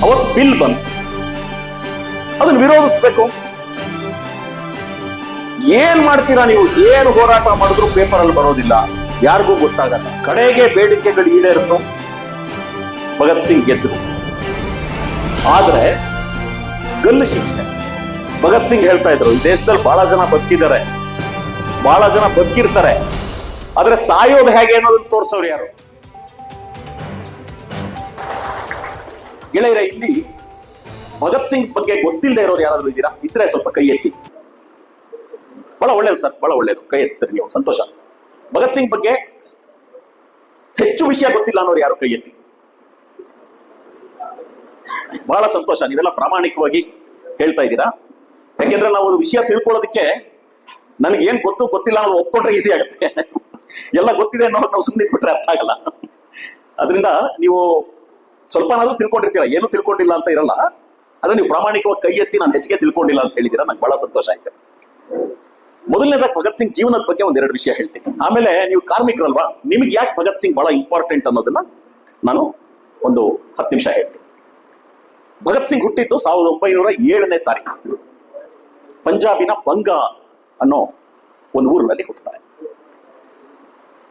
ಅವತ್ತು ಬಿಲ್ ಬಂತು, ಅದನ್ನು ವಿರೋಧಿಸ್ಬೇಕು. ಏನ್ ಮಾಡ್ತೀರಾ ನೀವು? ಏನು ಹೋರಾಟ ಮಾಡಿದ್ರು ಪೇಪರ್ ಅಲ್ಲಿ ಬರೋದಿಲ್ಲ, ಯಾರಿಗೂ ಗೊತ್ತಾಗಲ್ಲ. ಕಡೆಗೆ ಬೇಡಿಕೆಗಳು ಈಡೇರಿತು, ಭಗತ್ ಸಿಂಗ್ ಗೆದ್ರು. ಆದ್ರೆ ಗಲ್ಲು ಶಿಕ್ಷೆ. ಭಗತ್ ಸಿಂಗ್ ಹೇಳ್ತಾ ಇದ್ರು, ಈ ದೇಶದಲ್ಲಿ ಬಹಳ ಜನ ಬದುಕಿದ್ದಾರೆ, ಬಹಳ ಜನ ಬದುಕಿರ್ತಾರೆ, ಆದ್ರೆ ಸಾಯೋದು ಹೇಗೆ ಅನ್ನೋದನ್ನ ತೋರಿಸೋರು ಯಾರು? ಗೆಳೆಯರೆ, ಇಲ್ಲಿ ಭಗತ್ ಸಿಂಗ್ ಬಗ್ಗೆ ಗೊತ್ತಿಲ್ಲದೆ ಇರೋರು ಯಾರಾದ್ರೂ ಇದ್ದೀರಾ? ಇದ್ರೆ ಸ್ವಲ್ಪ ಕೈ ಎತ್ತಿ. ಬಹಳ ಒಳ್ಳೇದು ಸರ್, ಬಹಳ ಒಳ್ಳೇದು, ಕೈ ಎತ್ತೀರಿ ನೀವು, ಸಂತೋಷ. ಭಗತ್ ಸಿಂಗ್ ಬಗ್ಗೆ ಹೆಚ್ಚು ವಿಷಯ ಗೊತ್ತಿಲ್ಲ ಅನ್ನೋರು ಯಾರು? ಕೈ ಎತ್ತಿ. ಬಹಳ ಸಂತೋಷ, ನೀವೆಲ್ಲ ಪ್ರಾಮಾಣಿಕವಾಗಿ ಹೇಳ್ತಾ ಇದ್ದೀರಾ. ಯಾಕೆಂದ್ರೆ ನಾವು ವಿಷಯ ತಿಳ್ಕೊಳ್ಳೋದಕ್ಕೆ ನನಗೆ ಏನ್ ಗೊತ್ತಿಲ್ಲ ಅನ್ನೋದು ಒಪ್ಕೊಂಡ್ರೆ ಈಸಿ ಆಗುತ್ತೆ. ಎಲ್ಲ ಗೊತ್ತಿದೆ ಅನ್ನೋದು ನಾವು ಸುಮ್ಮನೆ ಬಿಟ್ರೆ ಅರ್ಥ ಆಗಲ್ಲ. ಅದರಿಂದ ನೀವು ಸ್ವಲ್ಪನಾದ್ರೂ ತಿಳ್ಕೊಂಡಿರ್ತೀರಾ, ಏನು ತಿಳ್ಕೊಂಡಿಲ್ಲ ಅಂತ ಇರಲ್ಲ. ಆದ್ರೆ ನೀವು ಪ್ರಾಮಾಣಿಕವಾಗಿ ಕೈ ಎತ್ತಿ ನಾನು ಹೆಚ್ಚಿಗೆ ತಿಳ್ಕೊಂಡಿಲ್ಲ ಅಂತ ಹೇಳಿದ್ದೀರಾ, ನಂಗೆ ಬಹಳ ಸಂತೋಷ ಆಯ್ತು. ಮೊದಲನೇದಾಗಿ ಭಗತ್ ಸಿಂಗ್ ಜೀವನದ ಬಗ್ಗೆ ಒಂದೆರಡು ವಿಷಯ ಹೇಳ್ತೀನಿ. ಆಮೇಲೆ ನೀವು ಕಾರ್ಮಿಕರಲ್ವಾ, ನಿಮ್ಗೆ ಯಾಕೆ ಭಗತ್ ಸಿಂಗ್ ಬಹಳ ಇಂಪಾರ್ಟೆಂಟ್ ಅನ್ನೋದನ್ನ ನಾನು ಒಂದು 10 ನಿಮಿಷ ಹೇಳ್ತೀನಿ. ಭಗತ್ ಸಿಂಗ್ ಹುಟ್ಟಿದ್ದು 1907ನೇ ತಾರೀಕು ಪಂಜಾಬಿನ ಬಂಗ ಅನ್ನೋ ಒಂದು ಊರಿನಲ್ಲಿ ಹುಟ್ಟುತ್ತಾರೆ.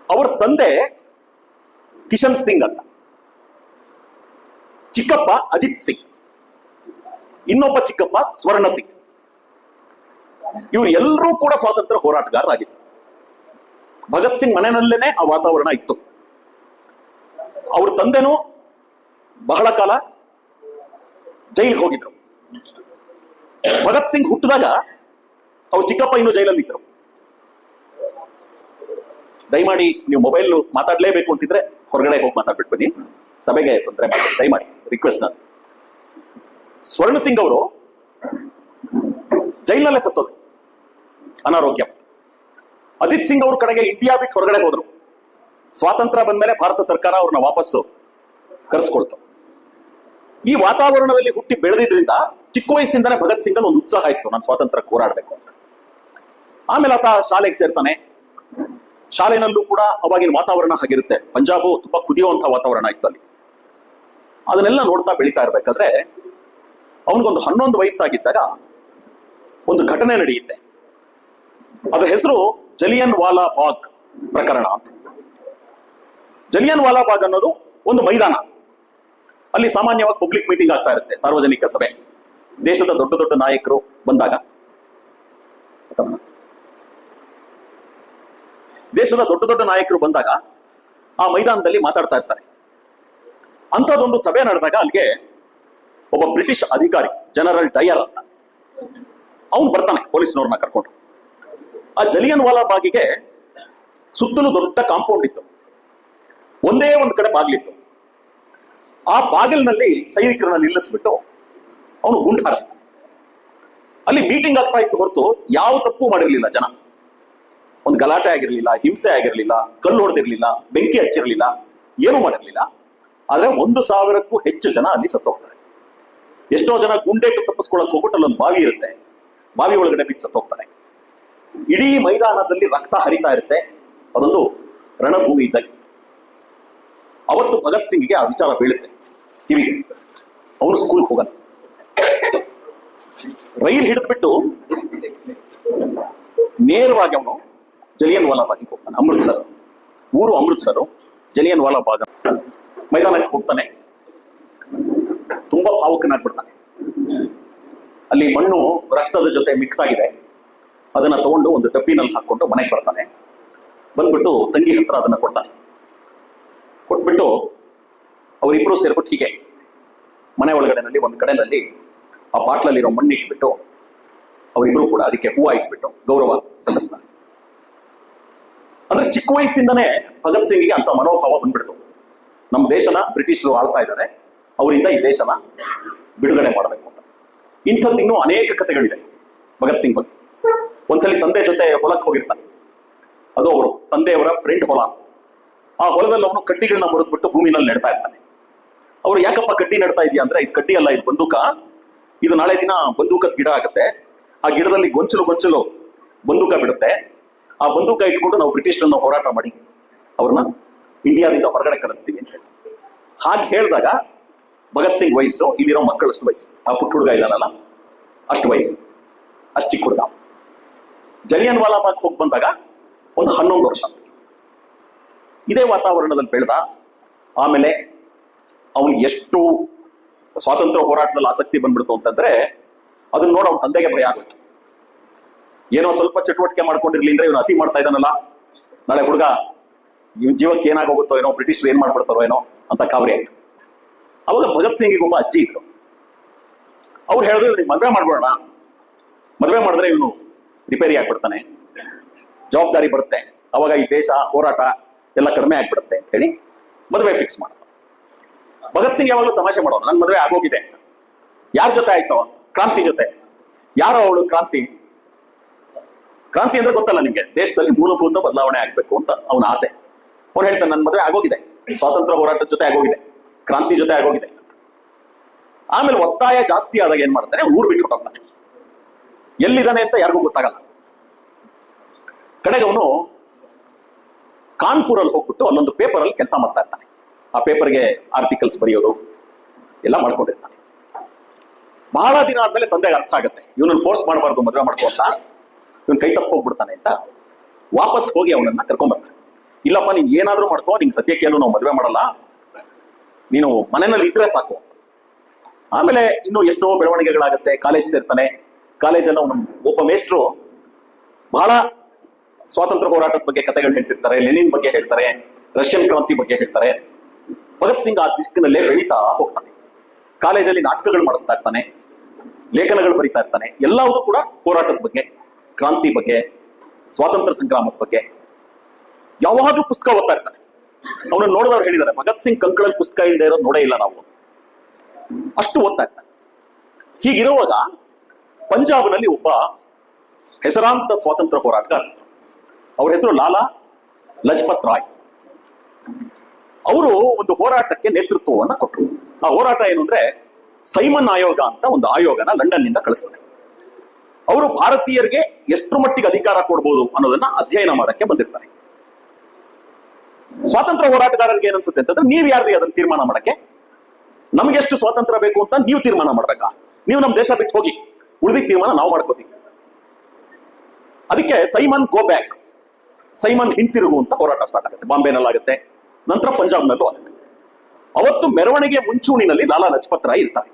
ಅವರ ತಂದೆ ಕಿಶನ್ ಸಿಂಗ್ ಅಂತ, ಚಿಕ್ಕಪ್ಪ ಅಜಿತ್ ಸಿಂಗ್, ಇನ್ನೊಬ್ಬ ಚಿಕ್ಕಪ್ಪ ಸ್ವರ್ಣ ಸಿಂಗ್. ಇವರು ಎಲ್ಲರೂ ಕೂಡ ಸ್ವಾತಂತ್ರ್ಯ ಹೋರಾಟಗಾರರಾಗಿದ್ರು. ಭಗತ್ ಸಿಂಗ್ ಮನೆಯಲ್ಲೇನೆ ಆ ವಾತಾವರಣ ಇತ್ತು. ಅವ್ರ ತಂದೆನೂ ಬಹಳ ಕಾಲ ಜೈಲಿಗೆ ಹೋಗಿದ್ರು. ಭಗತ್ ಸಿಂಗ್ ಹುಟ್ಟಿದಾಗ ಅವ್ರ ಚಿಕ್ಕಪ್ಪ ಇನ್ನೂ ಜೈಲಲ್ಲಿ ಇದ್ರು. ದಯಮಾಡಿ ನೀವು ಮೊಬೈಲ್ ಮಾತಾಡ್ಲೇಬೇಕು ಅಂತಿದ್ರೆ ಹೊರಗಡೆ ಹೋಗಿ ಮಾತಾಡ್ಬಿಟ್ಟು ಬನ್ನಿ, ಸಭೆಗೆ ತೊಂದರೆ ಮಾಡಿ, ದಯಮಾಡಿ ರಿಕ್ವೆಸ್ಟ್. ನಾನು ಸ್ವರ್ಣ ಸಿಂಗ್ ಅವರು ಜೈಲಿನಲ್ಲೇ ಸತ್ತೋದು, ಅನಾರೋಗ್ಯ. ಅಜಿತ್ ಸಿಂಗ್ ಅವ್ರ ಕಡೆಗೆ ಇಂಡಿಯಾ ಬಿಟ್ಟು ಹೊರಗಡೆ ಹೋದ್ರು. ಸ್ವಾತಂತ್ರ್ಯ ಬಂದ್ಮೇಲೆ ಭಾರತ ಸರ್ಕಾರ ಅವ್ರನ್ನ ವಾಪಸ್ಸು ಕರೆಸ್ಕೊಳ್ತು. ಈ ವಾತಾವರಣದಲ್ಲಿ ಹುಟ್ಟಿ ಬೆಳೆದಿದ್ರಿಂದ ಚಿಕ್ಕ ವಯಸ್ಸಿಂದನೇ ಭಗತ್ ಸಿಂಗ್ ಅಲ್ಲಿ ಒಂದು ಉತ್ಸಾಹ ಇತ್ತು, ನಾನು ಸ್ವಾತಂತ್ರ್ಯಕ್ಕೆ ಹೋರಾಡಬೇಕು ಅಂತ. ಆಮೇಲೆ ಆತ ಶಾಲೆಗೆ ಸೇರ್ತಾನೆ. ಶಾಲೆನಲ್ಲೂ ಕೂಡ ಅವಾಗಿನ ವಾತಾವರಣ ಹಾಗಿರುತ್ತೆ, ಪಂಜಾಬು ತುಂಬಾ ಕುದಿಯುವಂತಹ ವಾತಾವರಣ ಇತ್ತು ಅಲ್ಲಿ. ಅದನ್ನೆಲ್ಲ ನೋಡ್ತಾ ಬೆಳೀತಾ ಇರ್ಬೇಕಾದ್ರೆ ಅವನಿಗೊಂದು 11 ವಯಸ್ಸಾಗಿದ್ದಾಗ ಒಂದು ಘಟನೆ ನಡೆಯುತ್ತೆ. ಅದರ ಹೆಸರು ಜಲಿಯನ್ ವಾಲಾ ಬಾಗ್ ಪ್ರಕರಣ ಅಂತ. ಜಲಿಯನ್ ವಾಲಾ ಬಾಗ್ ಅನ್ನೋದು ಒಂದು ಮೈದಾನ. ಅಲ್ಲಿ ಸಾಮಾನ್ಯವಾಗಿ ಪಬ್ಲಿಕ್ ಮೀಟಿಂಗ್ ಆಗ್ತಾ ಇರುತ್ತೆ, ಸಾರ್ವಜನಿಕ ಸಭೆ. ದೇಶದ ದೊಡ್ಡ ದೊಡ್ಡ ನಾಯಕರು ಬಂದಾಗ ಆ ಮೈದಾನದಲ್ಲಿ ಮಾತಾಡ್ತಾ ಇರ್ತಾರೆ. ಅಂಥದ್ದೊಂದು ಸಭೆ ನಡೆದಾಗ ಅಲ್ಲಿಗೆ ಒಬ್ಬ ಬ್ರಿಟಿಷ್ ಅಧಿಕಾರಿ, ಜನರಲ್ ಡಯರ್ ಅಂತ, ಅವನು ಬರ್ತಾನೆ ಪೊಲೀಸ್ನವ್ರನ್ನ ಕರ್ಕೊಂಡು. ಆ ಜಲಿಯನ್ ವಾಲಾ ಬಾಗಿಗೆ ಸುತ್ತಲೂ ದೊಡ್ಡ ಕಾಂಪೌಂಡ್ ಇತ್ತು, ಒಂದೇ ಒಂದು ಕಡೆ ಬಾಗಿಲಿತ್ತು. ಆ ಬಾಗಿಲಿನಲ್ಲಿ ಸೈನಿಕರನ್ನ ನಿಲ್ಲಿಸ್ಬಿಟ್ಟು ಅವನು ಗುಂಡು ಹಾರಿಸ್ತಾನೆ. ಅಲ್ಲಿ ಮೀಟಿಂಗ್ ಆಗ್ತಾ ಇತ್ತು ಹೊರತು ಯಾವ ತಪ್ಪು ಮಾಡಿರ್ಲಿಲ್ಲ ಜನ. ಒಂದು ಗಲಾಟೆ ಆಗಿರ್ಲಿಲ್ಲ, ಹಿಂಸೆ ಆಗಿರ್ಲಿಲ್ಲ, ಕಲ್ಲು ಹೊಡೆದಿರ್ಲಿಲ್ಲ, ಬೆಂಕಿ ಹಚ್ಚಿರ್ಲಿಲ್ಲ, ಏನೂ ಮಾಡಿರ್ಲಿಲ್ಲ. ಆದ್ರೆ 1,000ಕ್ಕೂ ಹೆಚ್ಚು ಜನ ಅಲ್ಲಿ ಸತ್ತೋಗ್ತಾರೆ. ಎಷ್ಟೋ ಜನ ಗುಂಡೇಟು ತಪ್ಪಿಸ್ಕೊಳಕ್ ಹೋಗ್ಬಿಟ್ಟು ಅಲ್ಲೊಂದು ಬಾವಿ ಇರುತ್ತೆ, ಬಾವಿ ಒಳಗಡೆ ಬಿದ್ದು ಸತ್ತೋಗ್ತಾರೆ. ಇಡೀ ಮೈದಾನದಲ್ಲಿ ರಕ್ತ ಹರಿತಾ ಇರುತ್ತೆ. ಅದೊಂದು ರಣಭೂಮಿ ಇದ್ದಾಗ ಅವತ್ತು ಭಗತ್ ಸಿಂಗ್ಗೆ ಆ ವಿಚಾರ ಬೀಳುತ್ತೆ ಕಿವಿಗೆ. ಅವನು ಸ್ಕೂಲ್ಗೆ ಹೋಗಲ್ಲ, ರೈಲ್ ಹಿಡಿದ್ಬಿಟ್ಟು ನೇರವಾಗಿ ಅವನು ಜಲಿಯನ್ ವಾಲಾ ಬಾಗಿಗೆ ಹೋಗ್ತಾನೆ. ಅಮೃತ್ಸರ್ ಊರು, ಅಮೃತ್ಸರ್, ಜಲಿಯನ್ ವಾಲಾ ಬಾಗ್ ಮೈದಾನಕ್ಕೆ ಹೋಗ್ತಾನೆ. ತುಂಬಾ ಭಾವುಕನಾಗ್ಬಿಡ್ತಾನೆ. ಅಲ್ಲಿ ಮಣ್ಣು ರಕ್ತದ ಜೊತೆ ಮಿಕ್ಸ್ ಆಗಿದೆ. ಅದನ್ನ ತಗೊಂಡು ಒಂದು ಡಬ್ಬಿನಲ್ಲಿ ಹಾಕೊಂಡು ಮನೆಗೆ ಬರ್ತಾನೆ. ಬಂದ್ಬಿಟ್ಟು ತಂಗಿ ಹತ್ರ ಅದನ್ನ ಕೊಡ್ತಾನೆ. ಕೊಟ್ಬಿಟ್ಟು ಅವರಿಬ್ರು ಸೇರ್ಬಿಟ್ಟು ಹೀಗೆ ಮನೆ ಒಳಗಡೆನಲ್ಲಿ ಒಂದು ಕಡೆನಲ್ಲಿ ಆ ಬಾಟ್ಲಲ್ಲಿರೋ ಮಣ್ಣು ಇಟ್ಬಿಟ್ಟು ಅವರಿಬ್ರು ಕೂಡ ಅದಕ್ಕೆ ಹೂವು ಇಟ್ಬಿಟ್ಟು ಗೌರವ ಸಲ್ಲಿಸ್ತಾನೆ. ಅಂದ್ರೆ ಚಿಕ್ಕ ವಯಸ್ಸಿಂದನೇ ಭಗತ್ ಸಿಂಗ್ಗೆ ಅಂತ ಮನೋಭಾವ ಬಂದ್ಬಿಡ್ತು. ನಮ್ಮ ದೇಶನ ಬ್ರಿಟಿಷರು ಆಳ್ತಾ ಇದ್ದಾರೆ, ಅವರಿಂದ ಈ ದೇಶನ ಬಿಡುಗಡೆ ಮಾಡಬೇಕು ಅಂತ. ಇಂಥದ್ದು ಇನ್ನೂ ಅನೇಕ ಕಥೆಗಳಿದೆ ಭಗತ್ ಸಿಂಗ್ ಬಗ್ಗೆ. ಒಂದ್ಸಲಿ ತಂದೆ ಜೊತೆ ಹೊಲಕ್ಕೆ ಹೋಗಿರ್ತಾನೆ. ಅದು ಅವರು ತಂದೆಯವರ ಫ್ರೆಂಡ್ ಹೊಲ. ಆ ಹೊಲದಲ್ಲಿ ಅವನು ಕಡ್ಡಿಗಳನ್ನ ಮುರಿದ್ಬಿಟ್ಟು ಭೂಮಿನಲ್ಲಿ ನೆಡ್ತಾ ಇರ್ತಾನೆ. ಅವ್ರು ಯಾಕಪ್ಪ ಕಡ್ಡಿ ನೆಡ್ತಾ ಇದೆಯಾ ಅಂದ್ರೆ, ಇದು ಕಡ್ಡಿ ಅಲ್ಲ, ಇದು ಬಂದೂಕ. ಇದು ನಾಳೆ ದಿನ ಬಂದೂಕದ ಗಿಡ ಆಗುತ್ತೆ. ಆ ಗಿಡದಲ್ಲಿ ಗೊಂಚಲು ಬಂದೂಕ ಬಿಡುತ್ತೆ. ಆ ಬಂದೂಕ ಇಟ್ಕೊಂಡು ನಾವು ಬ್ರಿಟಿಷರನ್ನ ಹೋರಾಟ ಮಾಡಿ ಅವ್ರನ್ನ ಇಂಡಿಯಾದಿಂದ ಹೊರಗಡೆ ಕಳಿಸ್ತೀವಿ ಅಂತ ಹೇಳ್ತಾರೆ. ಹಾಗೆ ಹೇಳಿದಾಗ ಭಗತ್ ಸಿಂಗ್ ವಯಸ್ಸು ಇಲ್ಲಿರೋ ಮಕ್ಕಳಷ್ಟು ವಯಸ್ಸು. ಆ ಪುಟ್ಟ ಹುಡುಗ ಇದ್ದಾನಲ್ಲ ಅಷ್ಟು ವಯಸ್ಸು, ಅಷ್ಟು ಚಿಕ್ಕ ಹುಡುಗ. ಜಲಿಯನ್ ವಾಲಾ ಬಾಗ್ ಹೋಗಿ ಬಂದಾಗ ಒಂದು 11 ವರ್ಷ. ಇದೇ ವಾತಾವರಣದಲ್ಲಿ ಬೆಳೆದ. ಆಮೇಲೆ ಅವನಿಗೆ ಎಷ್ಟು ಸ್ವಾತಂತ್ರ್ಯ ಹೋರಾಟದಲ್ಲಿ ಆಸಕ್ತಿ ಬಂದ್ಬಿಡ್ತು ಅಂತಂದ್ರೆ ಅದನ್ನ ನೋಡಿ ಅವ್ನ ತಂದೆಗೆ ಭಯ ಆಗೋಯ್ತು. ಏನೋ ಸ್ವಲ್ಪ ಚಟುವಟಿಕೆ ಮಾಡ್ಕೊಂಡಿರ್ಲಿ ಅಂದ್ರೆ ಇವನು ಅತಿ ಮಾಡ್ತಾ ಇದ್ದಾನಲ್ಲ, ನಾಳೆ ಹುಡುಗ ಇವನ್ ಜೀವಕ್ಕೆ ಏನಾಗೋಗುತ್ತೋ ಏನೋ, ಬ್ರಿಟಿಷರು ಏನ್ ಮಾಡ್ಬಿಡ್ತಾರೋ ಏನೋ ಅಂತ ಕಾವರಿ ಆಯ್ತು. ಅವಾಗ ಭಗತ್ ಸಿಂಗಿಗೆ ಒಬ್ಬ ಅಜ್ಜಿ ಇದ್ರು. ಅವ್ರು ಹೇಳಿದ್ರು ಇವ್ನಿಗೆ ಮದುವೆ ಮಾಡ್ಬೋಣ, ಮದುವೆ ಮಾಡಿದ್ರೆ ಇವನು ರಿಪೇರಿ ಆಗ್ಬಿಡ್ತಾನೆ, ಜವಾಬ್ದಾರಿ ಬರುತ್ತೆ, ಅವಾಗ ಈ ದೇಶ ಹೋರಾಟ ಎಲ್ಲ ಕಡಿಮೆ ಆಗ್ಬಿಡುತ್ತೆ ಅಂತ ಹೇಳಿ ಮದುವೆ ಫಿಕ್ಸ್ ಮಾಡಿದ್ರು. ಭಗತ್ ಸಿಂಗ್ ಯಾವಾಗಲೂ ತಮಾಷೆ ಮಾಡೋನು, ನನ್ನ ಮದುವೆ ಆಗೋಗಿದೆ. ಯಾರ ಜೊತೆ ಆಯ್ತೋ? ಕ್ರಾಂತಿ ಜೊತೆ. ಯಾರೋ ಅವಳು ಕ್ರಾಂತಿ? ಕ್ರಾಂತಿ ಅಂದ್ರೆ ಗೊತ್ತಲ್ಲ ನಿಮ್ಗೆ, ದೇಶದಲ್ಲಿ ಮೂಲಭೂತ ಬದಲಾವಣೆ ಆಗ್ಬೇಕು ಅಂತ ಅವನ ಆಸೆ. ಅವ್ನು ಹೇಳ್ತಾನೆ ನನ್ನ ಮದುವೆ ಆಗೋಗಿದೆ, ಸ್ವಾತಂತ್ರ್ಯ ಹೋರಾಟದ ಜೊತೆ ಆಗೋಗಿದೆ, ಕ್ರಾಂತಿ ಜೊತೆ ಆಗೋಗಿದೆ. ಆಮೇಲೆ ಒತ್ತಾಯ ಜಾಸ್ತಿ ಆದಾಗ ಏನ್ ಮಾಡ್ತಾನೆ, ಊರು ಬಿಟ್ಟು ಹೊರಟೋಗ್ತಾನೆ. ಎಲ್ಲಿದ್ದಾನೆ ಅಂತ ಯಾರಿಗೂ ಗೊತ್ತಾಗಲ್ಲ. ಕಡೆಗೆ ಅವನು ಕಾನ್ಪುರಲ್ಲಿ ಹೋಗ್ಬಿಟ್ಟು ಅಲ್ಲೊಂದು ಪೇಪರ್ ಅಲ್ಲಿ ಕೆಲಸ ಮಾಡ್ತಾ ಇರ್ತಾನೆ. ಆ ಪೇಪರ್ಗೆ ಆರ್ಟಿಕಲ್ಸ್ ಬರೆಯೋದು ಎಲ್ಲ ಮಾಡ್ಕೊಂಡಿರ್ತಾನೆ. ಬಹಳ ದಿನ ಆದ್ಮೇಲೆ ತಂದೆಗೆ ಅರ್ಥ ಆಗುತ್ತೆ ಇವನನ್ನು ಫೋರ್ಸ್ ಮಾಡಬಾರ್ದು ಮದುವೆ ಮಾಡ್ಕೊಂತ, ಇವನ್ ಕೈ ತಪ್ಪ ಹೋಗ್ಬಿಡ್ತಾನೆ ಅಂತ ವಾಪಸ್ ಹೋಗಿ ಅವನನ್ನ ಕರ್ಕೊಂಡ್ಬರ್ತಾನೆ. ಇಲ್ಲಪ್ಪ ನೀನ್ ಏನಾದ್ರೂ ಮಾಡ್ಕೋ, ನಿಂಗೆ ಸದ್ಯಕ್ಕೇನು ನಾವು ಮದುವೆ ಮಾಡಲ್ಲ, ನೀನು ಮನೆಯಲ್ಲಿ ಇದ್ರೆ ಸಾಕು. ಆಮೇಲೆ ಇನ್ನು ಎಷ್ಟೋ ಬೆಳವಣಿಗೆಗಳಾಗುತ್ತೆ. ಕಾಲೇಜ್ ಸೇರ್ತಾನೆ. ಕಾಲೇಜಲ್ಲಿ ಅವನು ಒಬ್ಬ ಮೇಷ್ಟ್ರು ಬಹಳ ಸ್ವಾತಂತ್ರ್ಯ ಹೋರಾಟದ ಬಗ್ಗೆ ಕಥೆಗಳು ಹೇಳ್ತಿರ್ತಾರೆ, ಲೆನಿನ್ ಬಗ್ಗೆ ಹೇಳ್ತಾರೆ, ರಷ್ಯನ್ ಕ್ರಾಂತಿ ಬಗ್ಗೆ ಹೇಳ್ತಾರೆ. ಭಗತ್ ಸಿಂಗ್ ಆ ದಿಕ್ಕಿನಲ್ಲೇ ಬೆಳೀತಾ ಹೋಗ್ತಾನೆ. ಕಾಲೇಜಲ್ಲಿ ನಾಟಕಗಳು ಮಾಡಿಸ್ತಾ ಇರ್ತಾನೆ, ಲೇಖನಗಳು ಬರೀತಾ ಇರ್ತಾನೆ. ಎಲ್ಲವೂ ಕೂಡ ಹೋರಾಟದ ಬಗ್ಗೆ, ಕ್ರಾಂತಿ ಬಗ್ಗೆ, ಸ್ವಾತಂತ್ರ್ಯ ಸಂಗ್ರಾಮದ ಬಗ್ಗೆ ಯಾವಾಗಲೂ ಪುಸ್ತಕ ಓದ್ತಾ ಇರ್ತಾನೆ. ಅವನನ್ನು ನೋಡಿದವ್ರು ಹೇಳಿದ್ದಾರೆ, ಭಗತ್ ಸಿಂಗ್ ಕಂಕಳಲ್ಲಿ ಪುಸ್ತಕ ಇಲ್ಲದೆ ಇರೋದು ನೋಡೇ ಇಲ್ಲ ನಾವು, ಅಷ್ಟು ಓದ್ತಾ ಇರ್ತಾನೆ. ಹೀಗಿರುವಾಗ ಪಂಜಾಬ್ನಲ್ಲಿ ಒಬ್ಬ ಹೆಸರಾಂತ ಸ್ವಾತಂತ್ರ್ಯ ಹೋರಾಟಗಾರ, ಅವ್ರ ಹೆಸರು ಲಾಲಾ ಲಜಪತ್ ರಾಯ್. ಅವರು ಒಂದು ಹೋರಾಟಕ್ಕೆ ನೇತೃತ್ವವನ್ನು ಕೊಟ್ಟರು. ಆ ಹೋರಾಟ ಏನು ಅಂದ್ರೆ ಸೈಮನ್ ಆಯೋಗ ಅಂತ ಒಂದು ಆಯೋಗನ ಲಂಡನ್ ನಿಂದ ಕಳಿಸ್ತಾರೆ. ಅವರು ಭಾರತೀಯರಿಗೆ ಎಷ್ಟು ಮಟ್ಟಿಗೆ ಅಧಿಕಾರ ಕೊಡ್ಬೋದು ಅನ್ನೋದನ್ನ ಅಧ್ಯಯನ ಮಾಡಕ್ಕೆ ಬಂದಿರ್ತಾರೆ. ಸ್ವಾತಂತ್ರ್ಯ ಹೋರಾಟಗಾರರಿಗೆ ಏನನ್ಸುತ್ತೆ ಅಂತಂದ್ರೆ, ನೀವ್ ಯಾರ್ರಿ ಅದನ್ನ ತೀರ್ಮಾನ ಮಾಡಕ್ಕೆ? ನಮ್ಗೆ ಎಷ್ಟು ಸ್ವಾತಂತ್ರ್ಯ ಬೇಕು ಅಂತ ನೀವು ತೀರ್ಮಾನ ಮಾಡ್ಬೇಕಾ? ನೀವು ನಮ್ಮ ದೇಶ ಬಿಟ್ಟು ಹೋಗಿ, ಉಳಿದಿದ್ದ ತೀರ್ಮಾನ ನಾವು ಮಾಡ್ಕೋತೀವಿ. ಅದಕ್ಕೆ ಸೈಮನ್ ಗೋ ಬ್ಯಾಕ್, ಸೈಮನ್ ಹಿಂತಿರುಗು ಅಂತ ಹೋರಾಟ ಸ್ಟಾರ್ಟ್ ಆಗುತ್ತೆ. ಬಾಂಬೆನಲ್ಲಾಗುತ್ತೆ, ನಂತರ ಪಂಜಾಬ್ನಲ್ಲೂ ಆಗುತ್ತೆ. ಅವತ್ತು ಮೆರವಣಿಗೆ ಮುಂಚೂಣಿನಲ್ಲಿ ಲಾಲಾ ಲಜಪತ್ ರಾಯ್ ಇರ್ತಾರೆ.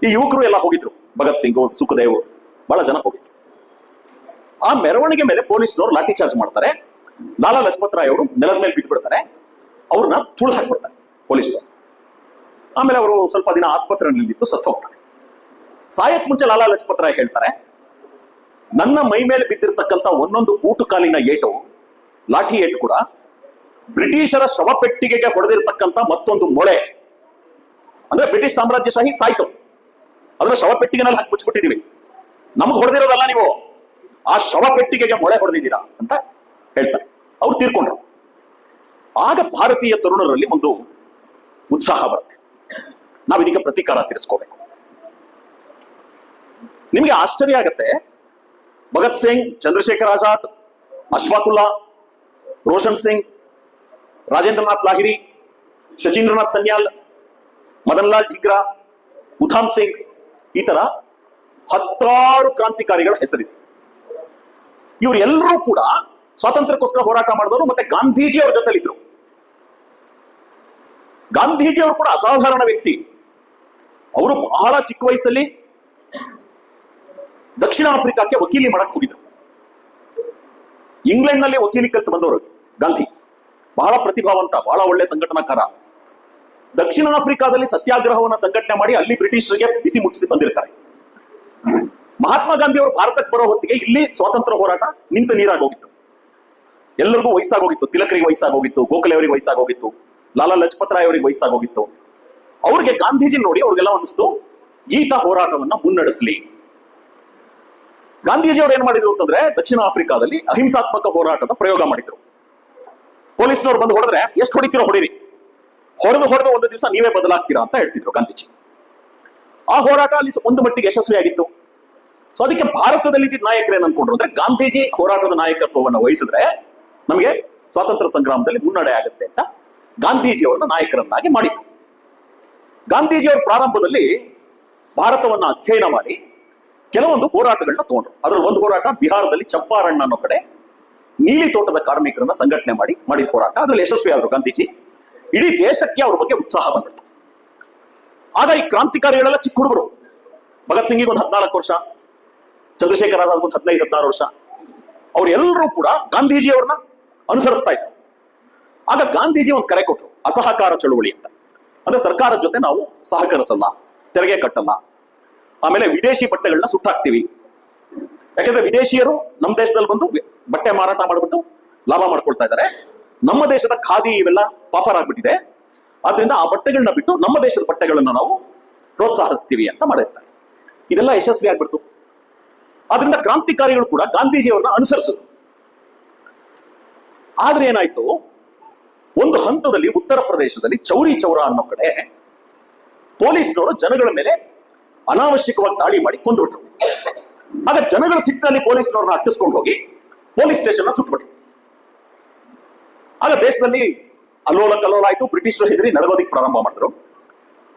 ಈ ಯುವಕರು ಎಲ್ಲ ಹೋಗಿದ್ರು, ಭಗತ್ ಸಿಂಗ್, ಸುಖದೇವ್, ಬಹಳ ಜನ ಹೋಗಿದ್ರು. ಆ ಮೆರವಣಿಗೆ ಮೇಲೆ ಪೊಲೀಸ್ನವರು ಲಾಠಿ ಚಾರ್ಜ್ ಮಾಡ್ತಾರೆ. ಲಾಲಾ ಲಜಪತ್ ರಾಯ್ ಅವರು ನೆಲದ ಮೇಲೆ ಬಿದ್ದು ಬಿಡ್ತಾರೆ. ಅವ್ರನ್ನ ತುಳು ಹಾಕ್ಬಿಡ್ತಾರೆ ಪೊಲೀಸ್ನವರು. ಆಮೇಲೆ ಅವರು ಸ್ವಲ್ಪ ದಿನ ಆಸ್ಪತ್ರೆಯಲ್ಲಿದ್ದು ಸತ್ತು ಹೋಗ್ತಾರೆ. ಸಾಯಕ್ ಮುಂಚೆ ಲಾಲಾ ಲಜಪತ್ ರಾಯ್ ಹೇಳ್ತಾರೆ, ನನ್ನ ಮೈ ಮೇಲೆ ಬಿದ್ದಿರ್ತಕ್ಕಂಥ ಒಂದೊಂದು ಬೂಟು ಕಾಲಿನ ಏಟು, ಲಾಠಿ ಏಟು ಕೂಡ ಬ್ರಿಟಿಷರ ಶವಪೆಟ್ಟಿಗೆಗೆ ಹೊಡೆದಿರ್ತಕ್ಕಂಥ ಮತ್ತೊಂದು ಮೊಳೆ. ಅಂದ್ರೆ ಬ್ರಿಟಿಷ್ ಸಾಮ್ರಾಜ್ಯಶಾಹಿ ಸಾಯ್ತು, ಅದನ್ನ ಶವಪೆಟ್ಟಿಗೆನಲ್ಲಿ ಹಾಕಿ ಮುಚ್ಚಿಬಿಟ್ಟಿದೀವಿ, ನಮ್ಗೆ ಹೊಡೆದಿರೋದಲ್ಲ ನೀವು, ಆ ಶವಪೆಟ್ಟಿಗೆಗೆ ಮೊಳೆ ಹೊಡೆದಿದ್ದೀರಾ ಅಂತ ಹೇಳ್ತಾರೆ. ಅವ್ರು ತೀರ್ಕೊಂಡ್ರು. ಆಗ ಭಾರತೀಯ ತರುಣರಲ್ಲಿ ಒಂದು ಉತ್ಸಾಹ ಬರುತ್ತೆ, ನಾವು ಇದಕ್ಕೆ ಪ್ರತೀಕಾರ ತೀರಿಸ್ಕೋಬೇಕು. ನಿಮಗೆ ಆಶ್ಚರ್ಯ ಆಗತ್ತೆ, ಭಗತ್ ಸಿಂಗ್, ಚಂದ್ರಶೇಖರ್ ಆಜಾದ್, ಅಶ್ಫಾಕುಲ್ಲಾ, ರೋಷನ್ ಸಿಂಗ್, ರಾಜೇಂದ್ರನಾಥ್ ಲಾಹಿರಿ, ಶಚೀಂದ್ರನಾಥ್ ಸನ್ಯಾಲ್, ಮದನ್ ಲಾಲ್ ಠಿಗ್ರಾ, ಉಧಾಮ್ ಸಿಂಗ್, ಈ ತರ 10 ಕ್ರಾಂತಿಕಾರಿಗಳ ಹೆಸರಿದೆ. ಇವರೆಲ್ಲರೂ ಕೂಡ ಸ್ವಾತಂತ್ರ್ಯಕ್ಕೋಸ್ಕರ ಹೋರಾಟ ಮಾಡಿದವರು, ಮತ್ತೆ ಗಾಂಧೀಜಿ ಅವ್ರ ಜೊತೆಲಿದ್ರು. ಗಾಂಧೀಜಿ ಅವರು ಕೂಡ ಅಸಾಧಾರಣ ವ್ಯಕ್ತಿ. ಅವರು ಬಹಳ ಚಿಕ್ಕ ವಯಸ್ಸಲ್ಲಿ ದಕ್ಷಿಣ ಆಫ್ರಿಕಾಕ್ಕೆ ವಕೀಲಿ ಮಾಡಕ್ ಹೋಗಿದ್ರು. ಇಂಗ್ಲೆಂಡ್ ನಲ್ಲಿ ವಕೀಲಿ ಕಲಿತು ಬಂದವರು ಗಾಂಧಿ. ಬಹಳ ಪ್ರತಿಭಾವಂತ, ಬಹಳ ಒಳ್ಳೆ ಸಂಘಟನಾಕಾರ. ದಕ್ಷಿಣ ಆಫ್ರಿಕಾದಲ್ಲಿ ಸತ್ಯಾಗ್ರಹವನ್ನ ಸಂಘಟನೆ ಮಾಡಿ ಅಲ್ಲಿ ಬ್ರಿಟಿಷರಿಗೆ ಬಿಸಿ ಮುಟ್ಟಿಸಿ ಬಂದಿರ್ತಾರೆ. ಮಹಾತ್ಮ ಗಾಂಧಿ ಅವರು ಭಾರತಕ್ಕೆ ಬರೋ ಹೊತ್ತಿಗೆ ಇಲ್ಲಿ ಸ್ವಾತಂತ್ರ್ಯ ಹೋರಾಟ ನಿಂತ ನೀರಾಗೋಗಿತ್ತು. ಎಲ್ಲರಿಗೂ ವಯಸ್ಸಾಗೋಗಿತ್ತು. ತಿಲಕರಿಗೆ ವಯಸ್ಸಾಗೋಗಿತ್ತು, ಗೋಖಲೆ ಅವರಿಗೆ ವಯಸ್ಸಾಗೋಗಿತ್ತು, ಲಾಲಾ ಲಜಪತ್ ರಾಯ್ ಅವರಿಗೆ ವಯಸ್ಸಾಗೋಗಿತ್ತು. ಅವ್ರಿಗೆ ಗಾಂಧೀಜಿ ನೋಡಿ ಅವ್ರಿಗೆಲ್ಲ ಅನಿಸ್ತು, ಈತ ಹೋರಾಟವನ್ನ ಮುನ್ನಡೆಸಲಿ. ಗಾಂಧೀಜಿ ಅವರು ಏನ್ ಮಾಡಿದ್ರು ಅಂತಂದ್ರೆ, ದಕ್ಷಿಣ ಆಫ್ರಿಕಾದಲ್ಲಿ ಅಹಿಂಸಾತ್ಮಕ ಹೋರಾಟದ ಪ್ರಯೋಗ ಮಾಡಿದ್ರು. ಪೊಲೀಸ್ನವ್ರು ಬಂದು ಹೊಡೆದ್ರೆ, ಎಷ್ಟು ಹೊಡಿತೀರೋ ಹೊಡಿರಿ, ಹೊಡೆದು ಒಂದು ದಿವಸ ನೀವೇ ಬದಲಾಗ್ತೀರಾ ಅಂತ ಹೇಳ್ತಿದ್ರು ಗಾಂಧೀಜಿ. ಆ ಹೋರಾಟ ಅಲ್ಲಿ ಒಂದು ಮಟ್ಟಿಗೆ ಯಶಸ್ವಿಯಾಗಿತ್ತು. ಸೊ ಅದಕ್ಕೆ ಭಾರತದಲ್ಲಿ ಇದ್ದ ನಾಯಕರು ಏನ್ ಅನ್ಕೊಂಡ್ರು ಅಂದ್ರೆ, ಗಾಂಧೀಜಿ ಹೋರಾಟದ ನಾಯಕತ್ವವನ್ನು ವಹಿಸಿದ್ರೆ ನಮಗೆ ಸ್ವಾತಂತ್ರ್ಯ ಸಂಗ್ರಾಮದಲ್ಲಿ ಮುನ್ನಡೆ ಆಗುತ್ತೆ ಅಂತ ಗಾಂಧೀಜಿ ಅವರನ್ನ ನಾಯಕರನ್ನಾಗಿ ಮಾಡಿದ್ರು. ಗಾಂಧೀಜಿಯವರ ಪ್ರಾರಂಭದಲ್ಲಿ ಭಾರತವನ್ನ ಅಧ್ಯಯನ ಮಾಡಿ ಕೆಲವೊಂದು ಹೋರಾಟಗಳನ್ನ ತಗೊಂಡ್ರು. ಅದರಲ್ಲಿ ಒಂದು ಹೋರಾಟ ಬಿಹಾರದಲ್ಲಿ ಚಂಪಾರಣ್ ಅನ್ನೋ ಕಡೆ ನೀಲಿ ತೋಟದ ಕಾರ್ಮಿಕರನ್ನ ಸಂಘಟನೆ ಮಾಡಿದ ಹೋರಾಟ. ಅದರಲ್ಲಿ ಯಶಸ್ವಿ ಆದರು ಗಾಂಧೀಜಿ. ಇಡೀ ದೇಶಕ್ಕೆ ಅವ್ರ ಬಗ್ಗೆ ಉತ್ಸಾಹ ಬಂದ್ಬಿಡ್ತು. ಆಗ ಈ ಕ್ರಾಂತಿಕಾರಿಗಳೆಲ್ಲ ಚಿಕ್ಕ ಹುಡುಗರು. ಭಗತ್ ಸಿಂಗಿಗೆ ಒಂದು 14 ವರ್ಷ, ಚಂದ್ರಶೇಖರ್ ಆಜಾದ್ ಒಂದು 15-16 ವರ್ಷ. ಅವರೆಲ್ಲರೂ ಕೂಡ ಗಾಂಧೀಜಿಯವ್ರನ್ನ ಅನುಸರಿಸ್ತಾ ಇದ್ರು. ಆಗ ಗಾಂಧೀಜಿ ಒಂದು ಕರೆ ಕೊಟ್ಟರು, ಅಸಹಕಾರ ಚಳುವಳಿ ಅಂತ. ಅಂದ್ರೆ ಸರ್ಕಾರದ ಜೊತೆ ನಾವು ಸಹಕರಿಸಲ್ಲ, ತೆರಿಗೆ ಕಟ್ಟಲ್ಲ, ಆಮೇಲೆ ವಿದೇಶಿ ಬಟ್ಟೆಗಳನ್ನ ಸುಟ್ಟಾಕ್ತಿವಿ. ಯಾಕಂದ್ರೆ ವಿದೇಶಿಯರು ನಮ್ಮ ದೇಶದಲ್ಲಿ ಬಂದು ಬಟ್ಟೆ ಮಾರಾಟ ಮಾಡಿಬಿಟ್ಟು ಲಾಭ ಮಾಡ್ಕೊಳ್ತಾ ಇದ್ದಾರೆ. ನಮ್ಮ ದೇಶದ ಖಾದಿ ಇವೆಲ್ಲ ಪಾಪರಾಗ್ಬಿಟ್ಟಿದೆ. ಆದ್ರಿಂದ ಆ ಬಟ್ಟೆಗಳನ್ನ ಬಿಟ್ಟು ನಮ್ಮ ದೇಶದ ಬಟ್ಟೆಗಳನ್ನು ನಾವು ಪ್ರೋತ್ಸಾಹಿಸ್ತೀವಿ ಅಂತ ಮಾಡಿರ್ತಾರೆ. ಇದೆಲ್ಲ ಯಶಸ್ವಿ ಆಗ್ಬಿಡ್ತು. ಆದ್ರಿಂದ ಕ್ರಾಂತಿಕಾರಿಗಳು ಕೂಡ ಗಾಂಧೀಜಿಯವ್ರನ್ನ ಅನುಸರಿಸಿದ್ರು. ಆದ್ರೆ ಏನಾಯ್ತು, ಒಂದು ಹಂತದಲ್ಲಿ ಉತ್ತರ ಪ್ರದೇಶದಲ್ಲಿ ಚೌರಿ ಚೌರ ಅನ್ನೋ ಕಡೆ ಪೊಲೀಸ್ನವರು ಜನಗಳ ಮೇಲೆ ಅನಾವಶ್ಯಕವಾಗಿ ದಾಳಿ ಮಾಡಿ ಕೊಂದ್ಬಿಟ್ರು. ಆಗ ಜನಗಳ ಸಿಟ್ಟಿನಲ್ಲಿ ಪೊಲೀಸ್ನವ್ರನ್ನ ಅಟ್ಟಿಸ್ಕೊಂಡು ಹೋಗಿ ಪೊಲೀಸ್ ಸ್ಟೇಷನ್ ಸುಟ್ಬಿಟ್ರು. ಆಗ ದೇಶದಲ್ಲಿ ಅಲ್ಲೋಲ ಕಲ್ಲೋಲ ಆಯ್ತು. ಬ್ರಿಟಿಷರು ಹೆದರಿ ನಡಗೋದಿಕ್ ಪ್ರಾರಂಭ ಮಾಡಿದ್ರು.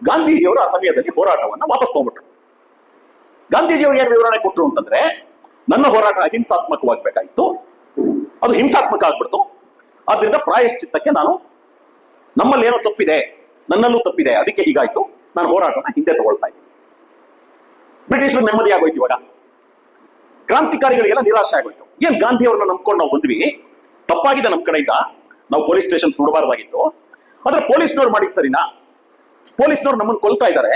ಗಾಂಧೀಜಿಯವರು ಆ ಸಮಯದಲ್ಲಿ ಹೋರಾಟವನ್ನ ವಾಪಸ್ ತಗೊಂಡ್ಬಿಟ್ರು. ಗಾಂಧೀಜಿಯವರು ಏನು ವಿವರಣೆ ಕೊಟ್ಟರು ಅಂತಂದ್ರೆ, ನನ್ನ ಹೋರಾಟ ಅಹಿಂಸಾತ್ಮಕವಾಗಬೇಕಾಗಿತ್ತು, ಅದು ಹಿಂಸಾತ್ಮಕ ಆಗ್ಬಿಡ್ತು. ಆದ್ರಿಂದ ಪ್ರಾಯಶ್ಚಿತ್ತಕ್ಕೆ ನಮ್ಮಲ್ಲಿ ಏನೋ ತಪ್ಪಿದೆ, ನನ್ನಲ್ಲೂ ತಪ್ಪಿದೆ, ಅದಕ್ಕೆ ಹೀಗಾಯ್ತು, ನಾನು ಹೋರಾಟನ ಹಿಂದೆ ತಗೊಳ್ತಾ ಇದ್ದೀನಿ. ಬ್ರಿಟಿಷರು ನೆಮ್ಮದಿ ಆಗೋಯ್ತು. ಇವಾಗ ಕ್ರಾಂತಿಕಾರಿಗಳಿಗೆಲ್ಲ ನಿರಾಶೆ ಆಗೋಯ್ತು. ಏನ್ ಗಾಂಧಿಯವ್ರನ್ನ ನಂಬ್ಕೊಂಡು ನಾವು ಬಂದ್ವಿ, ತಪ್ಪಾಗಿದೆ ನಮ್ಮ ಕಡೆಯಿಂದ, ನಾವು ಪೊಲೀಸ್ ಸ್ಟೇಷನ್ ಸುಡಬಾರ್ದಾಗಿತ್ತು. ಆದ್ರೆ ಪೊಲೀಸ್ನವ್ರು ಮಾಡಿದ್ ಸರಿನಾ? ಪೊಲೀಸ್ನವ್ರು ನಮ್ಮನ್ನು ಕೊಲ್ತಾ ಇದ್ದಾರೆ.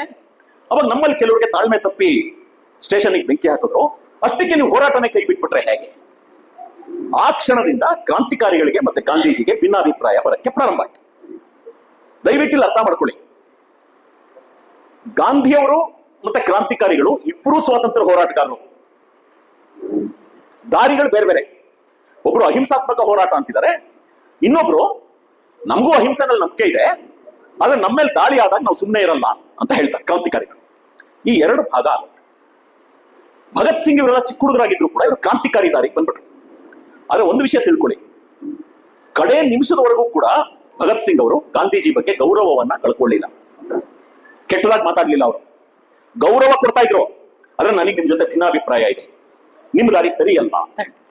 ಅವಾಗ ನಮ್ಮಲ್ಲಿ ಕೆಲವರಿಗೆ ತಾಳ್ಮೆ ತಪ್ಪಿ ಸ್ಟೇಷನ್ಗೆ ಬೆಂಕಿ ಹಾಕಿದ್ರು. ಅಷ್ಟಕ್ಕೆ ನೀವು ಹೋರಾಟನೇ ಕೈ ಬಿಟ್ಬಿಟ್ರೆ ಹೇಗೆ? ಆ ಕ್ಷಣದಿಂದ ಕ್ರಾಂತಿಕಾರಿಗಳಿಗೆ ಮತ್ತೆ ಗಾಂಧೀಜಿಗೆ ಭಿನ್ನಾಭಿಪ್ರಾಯ ಬರಕ್ಕೆ ಪ್ರಾರಂಭ ಆಯ್ತು. ದಯವಿಟ್ಟು ಅರ್ಥ ಮಾಡ್ಕೊಳ್ಳಿ, ಗಾಂಧಿಯವರು ಮತ್ತೆ ಕ್ರಾಂತಿಕಾರಿಗಳು ಇಬ್ಬರೂ ಸ್ವಾತಂತ್ರ್ಯ ಹೋರಾಟಗಾರರು. ದಾರಿಗಳು ಬೇರೆ ಬೇರೆ. ಒಬ್ರು ಅಹಿಂಸಾತ್ಮಕ ಹೋರಾಟ ಅಂತಿದ್ದಾರೆ, ಇನ್ನೊಬ್ರು ನಮಗೂ ಅಹಿಂಸೆನಲ್ಲಿ ನಂಬಿಕೆ ಇದೆ, ಆದ್ರೆ ನಮ್ಮ ಮೇಲೆ ದಾಳಿ ಆದಾಗ ನಾವು ಸುಮ್ಮನೆ ಇರಲ್ಲ ಅಂತ ಹೇಳ್ತಾರೆ ಕ್ರಾಂತಿಕಾರಿಗಳು. ಈ ಎರಡು ಭಾಗ ಆಗುತ್ತೆ. ಭಗತ್ ಸಿಂಗ್ ಇವರೆಲ್ಲ ಚಿಕ್ಕ ಹುಡುಗರಾಗಿದ್ರು ಕೂಡ ಇವರು ಕ್ರಾಂತಿಕಾರಿ ದಾರಿಗೆ ಬಂದ್ಬಿಟ್ರು. ಆದ್ರೆ ಒಂದು ವಿಷಯ ತಿಳ್ಕೊಳ್ಳಿ, ಕಡೆ ನಿಮಿಷದವರೆಗೂ ಕೂಡ ಭಗತ್ ಸಿಂಗ್ ಅವರು ಗಾಂಧೀಜಿ ಬಗ್ಗೆ ಗೌರವವನ್ನ ಕಳ್ಕೊಳ್ಳಿಲ್ಲ, ಕೆಟ್ಟದಾಗಿ ಮಾತಾಡ್ಲಿಲ್ಲ. ಅವರು ಗೌರವ ಕೊಡ್ತಾ ಇದ್ರು. ಆದ್ರೆ ನನಗೆ ನಿಮ್ ಜೊತೆ ಭಿನ್ನಾಭಿಪ್ರಾಯ ಇದೆ, ನಿಮ್ ದಾರಿ ಸರಿ ಅಲ್ಲ ಅಂತ ಹೇಳ್ತಾರೆ.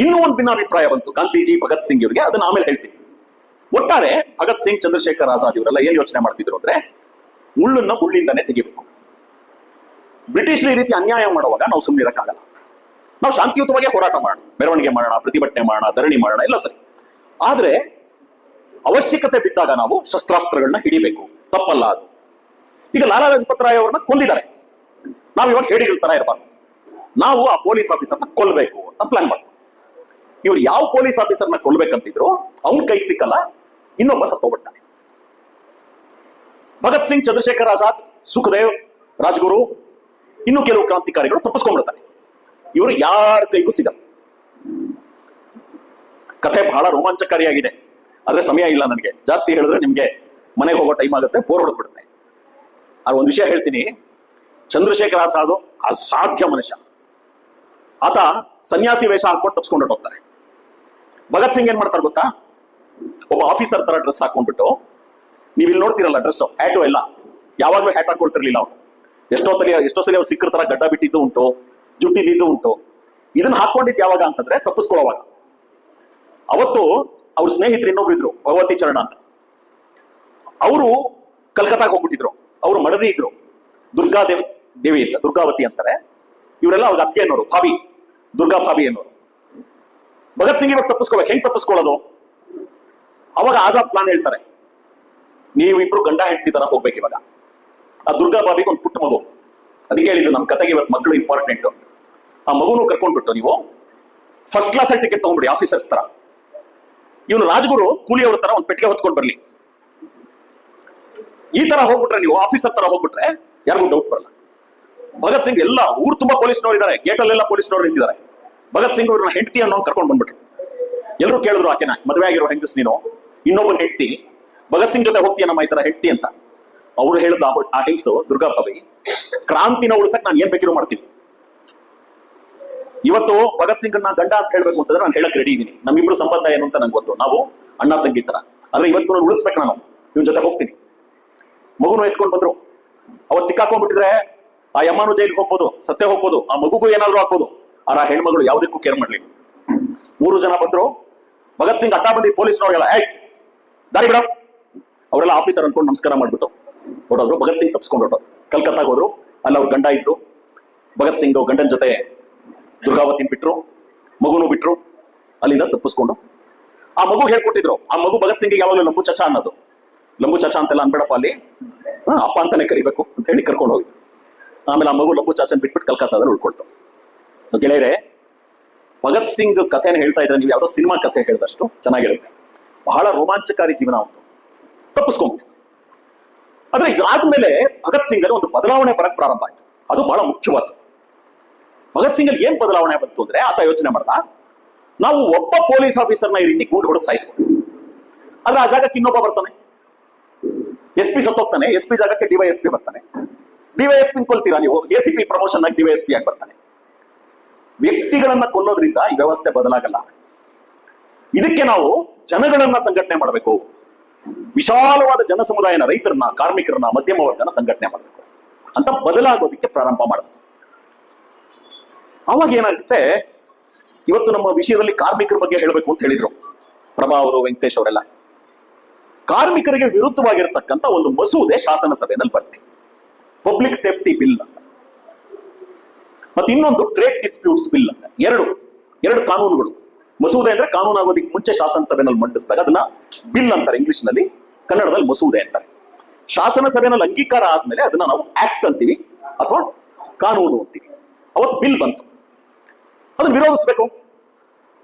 ಇನ್ನೂ ಒಂದು ಭಿನ್ನಾಭಿಪ್ರಾಯ ಬಂತು ಗಾಂಧೀಜಿ ಭಗತ್ ಸಿಂಗ್ ಇವರಿಗೆ, ಅದನ್ನ ಆಮೇಲೆ ಹೇಳ್ತೀನಿ. ಒಟ್ಟಾರೆ ಭಗತ್ ಸಿಂಗ್, ಚಂದ್ರಶೇಖರ್ ಆಜಾದ್ ಇವರೆಲ್ಲ ಏನ್ ಯೋಚನೆ ಮಾಡ್ತಿದ್ರು ಅಂದ್ರೆ, ಮುಳ್ಳನ್ನ ಮುಳ್ಳಿಂದಾನೇ ತೆಗಿಬೇಕು. ಬ್ರಿಟಿಷರು ಈ ರೀತಿ ಅನ್ಯಾಯ ಮಾಡುವಾಗ ನಾವು ಸುಮ್ಮನಿರಕ್ಕಾಗಲ್ಲ. ನಾವು ಶಾಂತಿಯುತವಾಗಿ ಹೋರಾಟ ಮಾಡೋಣ, ಮೆರವಣಿಗೆ ಮಾಡೋಣ, ಪ್ರತಿಭಟನೆ ಮಾಡೋಣ, ಧರಣಿ ಮಾಡೋಣ, ಎಲ್ಲ ಸರಿ. ಆದ್ರೆ ಅವಶ್ಯಕತೆ ಬಿದ್ದಾಗ ನಾವು ಶಸ್ತ್ರಾಸ್ತ್ರಗಳನ್ನ ಹಿಡಿಬೇಕು, ತಪ್ಪಲ್ಲ ಅದು. ಈಗ ಲಾಲಾ ಲಜಪತ್ ರಾಯ್ ಅವರನ್ನ ಕೊಂದಿದ್ದಾರೆ, ನಾವು ಇವಾಗ ಹೇಡಿಗಳ ತರ ಇರಬಾರ್ದು, ನಾವು ಆ ಪೊಲೀಸ್ ಆಫೀಸರ್ನ ಕೊಲ್ಲಬೇಕು ಅಂತ ಪ್ಲಾನ್ ಮಾಡ್ತೀವಿ. ಇವ್ರು ಯಾವ ಪೊಲೀಸ್ ಆಫೀಸರ್ನ ಕೊಲ್ಬೇಕಂತಿದ್ರು ಅವ್ನ ಕೈಗೆ ಸಿಕ್ಕಲ್ಲ, ಇನ್ನೊಬ್ಬ ಸತ್ತೋಗ್ಬಿಡ್ತಾನೆ. ಭಗತ್ ಸಿಂಗ್, ಚಂದ್ರಶೇಖರ್ ಆಜಾದ್, ಸುಖದೇವ್, ರಾಜ್ಗುರು, ಇನ್ನು ಕೆಲವು ಕ್ರಾಂತಿಕಾರಿಗಳು ತಪ್ಪಿಸ್ಕೊಂಡ್ಬಿಡ್ತಾರೆ. ಇವರು ಯಾರ ಕೈಗೂ ಸಿಗಲ್ಲ. ಕಥೆ ಬಹಳ ರೋಮಾಂಚಕಾರಿಯಾಗಿದೆ, ಆದ್ರೆ ಸಮಯ ಇಲ್ಲ ನನಗೆ. ಜಾಸ್ತಿ ಹೇಳಿದ್ರೆ ನಿಮ್ಗೆ ಮನೆಗೆ ಹೋಗೋ ಟೈಮ್ ಆಗುತ್ತೆ, ಬೋರ್ ಹೊಡೆದ್ಬಿಡುತ್ತೆ. ಆದ್ರೆ ಒಂದು ವಿಷಯ ಹೇಳ್ತೀನಿ, ಚಂದ್ರಶೇಖರ್ ಆಜಾದ್ ಅಸಾಧ್ಯ ಮನುಷ್ಯ. ಆತ ಸನ್ಯಾಸಿ ವೇಷ ಹಾಕೊಂಡು ತಪ್ಪಿಸ್ಕೊಂಡು ಹೋಗ್ತಾರೆ. ಭಗತ್ ಸಿಂಗ್ ಏನ್ ಮಾಡ್ತಾರೆ ಗೊತ್ತಾ, ಒಬ್ಬ ಆಫೀಸರ್ ತರ ಡ್ರೆಸ್ ಹಾಕೊಂಡ್ಬಿಟ್ಟು, ನೀವು ಇಲ್ಲಿ ನೋಡ್ತಿರಲ್ಲ ಡ್ರೆಸ್, ಹ್ಯಾಟು ಎಲ್ಲ, ಯಾವಾಗ್ಲೂ ಹ್ಯಾಟ್ ಹಾಕೊಳ್ತಿರ್ಲಿಲ್ಲ ಅವ್ರು. ಎಷ್ಟೋ ಸಲ ಅವ್ರು ಸಿಕ್ಕರ ತರ ಗಡ್ಡ ಬಿಟ್ಟಿದ್ದು ಉಂಟು, ಜುಟ್ಟಿದ್ದು ಉಂಟು. ಇದನ್ನ ಹಾಕೊಂಡಿದ್ದು ಯಾವಾಗ ಅಂತಂದ್ರೆ ತಪ್ಪಿಸ್ಕೊಳ್ಳೋವಾಗ. ಅವತ್ತು ಅವ್ರ ಸ್ನೇಹಿತರು ಇನ್ನೊಬ್ರು ಇದ್ರು, ಭಗವತಿ ಚರಣ ಅಂತ. ಅವರು ಕಲ್ಕತ್ತಾಗ ಹೋಗ್ಬಿಟ್ಟಿದ್ರು. ಅವರು ಮಡದಿ ಇದ್ರು, ದೇವಿ ಅಂತ, ದುರ್ಗಾವತಿ ಅಂತಾರೆ. ಇವರೆಲ್ಲ ಅವ್ರ ಅತ್ತಿಗೆ ಅನ್ನೋರು, ಭಾಬಿ, ದುರ್ಗಾ ಭಾಬಿ ಅನ್ನೋರು. ಭಗತ್ ಸಿಂಗ್ ಇವಾಗ ತಪ್ಪಿಸ್ಕೋಬೇಕು, ಹೆಂಗ್ ತಪ್ಪಿಸ್ಕೊಳ್ಳೋದು? ಅವಾಗ ಆಜಾದ್ ಪ್ಲಾನ್ ಹೇಳ್ತಾರೆ, ನೀವಿಬ್ರು ಗಂಡ ಹೆಂಡತಿ ತರ ಹೋಗ್ಬೇಕು ಇವಾಗ. ಆ ದುರ್ಗಾ ಬಾಬಿಗೆ ಒಂದು ಪುಟ್ಟ ಮಗು, ಅದಕ್ಕೆ ಹೇಳಿದ್ದು ನಮ್ಮ ಕತೆಗೆ ಇವತ್ತು ಮಕ್ಕಳು ಇಂಪಾರ್ಟೆಂಟ್. ಆ ಮಗುನು ಕರ್ಕೊಂಡ್ಬಿಟ್ಟು ನೀವು ಫಸ್ಟ್ ಕ್ಲಾಸ್ ಅಲ್ಲಿ ಟಿಕೆಟ್ ತಗೊಂಡ್ಬಿಡಿ, ಆಫೀಸರ್ಸ್ ತರ. ಇವನು ರಾಜ್ಗುರು ಕೂಲಿಯವ್ರ ತರ ಒಂದು ಪೆಟ್ಟಿಗೆ ಹೊತ್ಕೊಂಡು ಬರ್ಲಿ. ಈ ತರ ಹೋಗ್ಬಿಟ್ರೆ, ನೀವು ಆಫೀಸರ್ ತರ ಹೋಗ್ಬಿಟ್ರೆ ಯಾರಿಗೂ ಡೌಟ್ ಬರಲ್ಲ. ಭಗತ್ ಸಿಂಗ್ ಎಲ್ಲ ಊರು ತುಂಬಾ ಪೊಲೀಸ್ನವ್ರು ಇದ್ದಾರೆ, ಗೇಟಲ್ಲೆಲ್ಲ ಪೊಲೀಸ್ನವ್ರು ನಿಂತಿದ್ದಾರೆ. ಭಗತ್ ಸಿಂಗ್ ಅವ್ರನ್ನ ಹೆಂಡತಿ ಅನ್ನೋ ಕರ್ಕೊಂಡು ಬಂದ್ಬಿಟ್ರು. ಎಲ್ಲರೂ ಕೇಳಿದ್ರು, ಆಕೆನ ಮದುವೆ ಆಗಿರೋ ಹೆಂಗಸ್ ನೀನು, ಇನ್ನೊಬ್ಬನ ಹೆಂಡತಿ, ಭಗತ್ ಸಿಂಗ್ ಜೊತೆ ಹೋಗ್ತೀಯ ನಮ್ಮ ಈ ತರ ಹೆಂಡತಿ ಅಂತ. ಅವ್ರು ಹೇಳಿದ ಆ ಹೆಂಗಸು ದುರ್ಗಾ ಭಾಬಿ, ಕ್ರಾಂತಿನ ಉಳಿಸಕ್ ನಾನು ಏನ್ ಬೇಕಿರೋ ಮಾಡ್ತೀನಿ. ಇವತ್ತು ಭಗತ್ ಸಿಂಗ್ ನ ಗಂಡ ಅಂತ ಹೇಳ್ಬೇಕು ಅಂತಂದ್ರೆ ನಾನು ಹೇಳಕ್ ರೆಡಿ ಇದೀನಿ. ನಮ್ಮಿಬ್ರು ಸಂಬಂಧ ಏನು ಅಂತ ನಂಗೆ ಗೊತ್ತು, ನಾವು ಅಣ್ಣ ತಂಗಿ ತರ. ಆದ್ರೆ ಇವತ್ತು ನಾನು ಉಳಿಸ್ಬೇಕು, ನಾನು ಇವನ್ ಜೊತೆ ಹೋಗ್ತೀನಿ. ಮಗುನು ಎತ್ಕೊಂಡು ಬಂದ್ರು. ಅವತ್ತು ಸಿಕ್ಕಾಕೊಂಡ್ಬಿಟ್ಟಿದ್ರೆ ಆ ಯಮ್ಮನು ಜೈಲಿಗೆ ಹೋಗ್ಬೋದು, ಸತ್ಯ ಹೋಗ್ಬೋದು, ಆ ಮಗುಗೂ ಏನಾದ್ರು ಆಗ್ಬೋದು. ಆರ ಆ ಹೆಣ್ಮಗಳು ಯಾವುದಕ್ಕೂ ಕೇರ್ ಮಾಡ್ಲಿಲ್ಲ. 3 ಜನ ಬಂದ್ರು. ಭಗತ್ ಸಿಂಗ್ ಅಡ್ಡ ಬಂದಿ ಪೊಲೀಸ್ನವ್ರಿಗೆಲ್ಲ ದಾರಿ ಬಿಡ. ಅವರೆಲ್ಲ ಆಫೀಸರ್ ಅನ್ಕೊಂಡು ನಮಸ್ಕಾರ ಮಾಡ್ಬಿಟ್ಟು ಹೊರಟೋದ್ರು. ಭಗತ್ ಸಿಂಗ್ ತಪ್ಸ್ಕೊಂಡು ಹೊರಟೋದು. ಕಲ್ಕತ್ತಾಗ ಹೋದ್ರು. ಅಲ್ಲಿ ಅವ್ರ ಗಂಡ ಇದ್ರು. ಭಗತ್ ಸಿಂಗ್ ಗಂಡನ ಜೊತೆ ದುರ್ಗಾವತಿನ ಬಿಟ್ರು, ಮಗುನು ಬಿಟ್ರು. ಅಲ್ಲಿಂದ ತಪ್ಪಿಸ್ಕೊಂಡು ಆ ಮಗು ಹೇಳ್ಕೊಟ್ಟಿದ್ರು. ಆ ಮಗು ಭಗತ್ ಸಿಂಗಿಗೆ ಯಾವಾಗಲೂ ಲಂಬು ಚಚಾ ಅನ್ನೋದು. ಲಂಬು ಚಚಾ ಅಂತೆಲ್ಲ ಅನ್ಬೇಡಪ್ಪ, ಅಲ್ಲಿ ಅಪ್ಪ ಅಂತಾನೆ ಕರಿಬೇಕು ಅಂತ ಹೇಳಿ ಕರ್ಕೊಂಡು ಹೋಗಿ. ಆಮೇಲೆ ಆ ಮಗು ಲಂಬು ಚಾಚನ್ ಬಿಟ್ಬಿಟ್ಟು ಕಲ್ಕತ್ತಾದಲ್ಲಿ ಉಳ್ಕೊಳ್ತು. ಸೊ ಗೆಳೆಯರೆ, ಭಗತ್ ಸಿಂಗ್ ಕಥೆನ ಹೇಳ್ತಾ ಇದ್ರೆ ನೀವು ಯಾವ್ದೋ ಸಿನಿಮಾ ಕಥೆ ಹೇಳಿದಷ್ಟು ಚೆನ್ನಾಗಿರುತ್ತೆ. ಬಹಳ ರೋಮಾಂಚಕಾರಿ ಜೀವನ ಅಂತ ತಪ್ಪಿಸ್ಕೊಂಡ್ಬಿಟ್ಟು. ಆದ್ರೆ ಇದಾದ್ಮೇಲೆ ಭಗತ್ ಸಿಂಗ್ ಅಲ್ಲಿ ಒಂದು ಬದಲಾವಣೆ ಬರಕ್ ಪ್ರಾರಂಭ ಆಯ್ತು. ಅದು ಬಹಳ ಮುಖ್ಯವಾದ. ಭಗತ್ ಸಿಂಗ್ ಅಲ್ಲಿ ಏನ್ ಬದಲಾವಣೆ ಬಂತು ಅಂದ್ರೆ, ಆತ ಯೋಚನೆ ಮಾಡ್ದ, ನಾವು ಒಬ್ಬ ಪೊಲೀಸ್ ಆಫೀಸರ್ನ ಈ ರೀತಿ ಗುಂಡು ಹೊಡೆದು ಸಾಯಿಸ್ಬೋದು. ಆದ್ರೆ ಆ ಜಾಗಕ್ಕೆ ಇನ್ನೊಬ್ಬ ಬರ್ತಾನೆ, SP ಸತ್ತೋಗ್ತಾನೆ. SP ಜಾಗಕ್ಕೆ DYSP ಬರ್ತಾನೆ. DYSP ಕೊಲ್ತೀರಾ ನೀವು, ACP ಪ್ರಮೋಷನ್ ಆಗಿ DYSP ಆಗಿ ಬರ್ತಾನೆ. ವ್ಯಕ್ತಿಗಳನ್ನ ಕೊಲ್ಲೋದ್ರಿಂದ ಈ ವ್ಯವಸ್ಥೆ ಬದಲಾಗಲ್ಲ. ಇದಕ್ಕೆ ನಾವು ಜನಗಳನ್ನ ಸಂಘಟನೆ ಮಾಡಬೇಕು. ವಿಶಾಲವಾದ ಜನ ಸಮುದಾಯನ, ರೈತರನ್ನ, ಕಾರ್ಮಿಕರನ್ನ, ಮಧ್ಯಮ ವರ್ಗನ ಸಂಘಟನೆ ಮಾಡಬೇಕು ಅಂತ ಬದಲಾಗೋದಿಕ್ಕೆ ಪ್ರಾರಂಭ ಮಾಡಿದ್ರು. ಅವಾಗ ಏನಾಗುತ್ತೆ, ಇವತ್ತು ನಮ್ಮ ವಿಷಯದಲ್ಲಿ ಕಾರ್ಮಿಕರ ಬಗ್ಗೆ ಹೇಳಬೇಕು ಅಂತ ಹೇಳಿದ್ರು ಪ್ರಭಾ ಅವರು, ವೆಂಕಟೇಶ್ ಅವರೆಲ್ಲ. ಕಾರ್ಮಿಕರಿಗೆ ವಿರುದ್ಧವಾಗಿರತಕ್ಕಂತ ಒಂದು ಮಸೂದೆ ಶಾಸನಸಭೆಯಲ್ಲಿ ಬರ್ತೀವಿ, ಪಬ್ಲಿಕ್ ಸೇಫ್ಟಿ ಬಿಲ್ ಅಂತ. ಮತ್ತೆ ಇನ್ನೊಂದು ಟ್ರೇಡ್ ಡಿಸ್ಪ್ಯೂಟ್ಸ್ ಬಿಲ್ ಅಂತ. ಎರಡು ಕಾನೂನುಗಳು. ಮಸೂದೆ ಅಂದ್ರೆ ಕಾನೂನು ಆಗೋದಕ್ಕೆ ಮುಂಚೆ ಶಾಸನಸಭೆಯಲ್ಲಿ ಮಂಡಿಸಿದಾಗ ಅದನ್ನ ಬಿಲ್ ಅಂತಾರೆ ಇಂಗ್ಲಿಷ್ ನಲ್ಲಿ, ಕನ್ನಡದಲ್ಲಿ ಮಸೂದೆ ಅಂತಾರೆ. ಶಾಸನ ಸಭೆಯಲ್ಲಿ ಅಂಗೀಕಾರ ಆದ್ಮೇಲೆ ಅದನ್ನ ನಾವು ಆಕ್ಟ್ ಅಂತೀವಿ ಅಥವಾ ಕಾನೂನು ಅಂತೀವಿ. ಅವತ್ತು ಬಿಲ್ ಬಂತು, ಅದನ್ನ ವಿರೋಧಿಸಬೇಕು.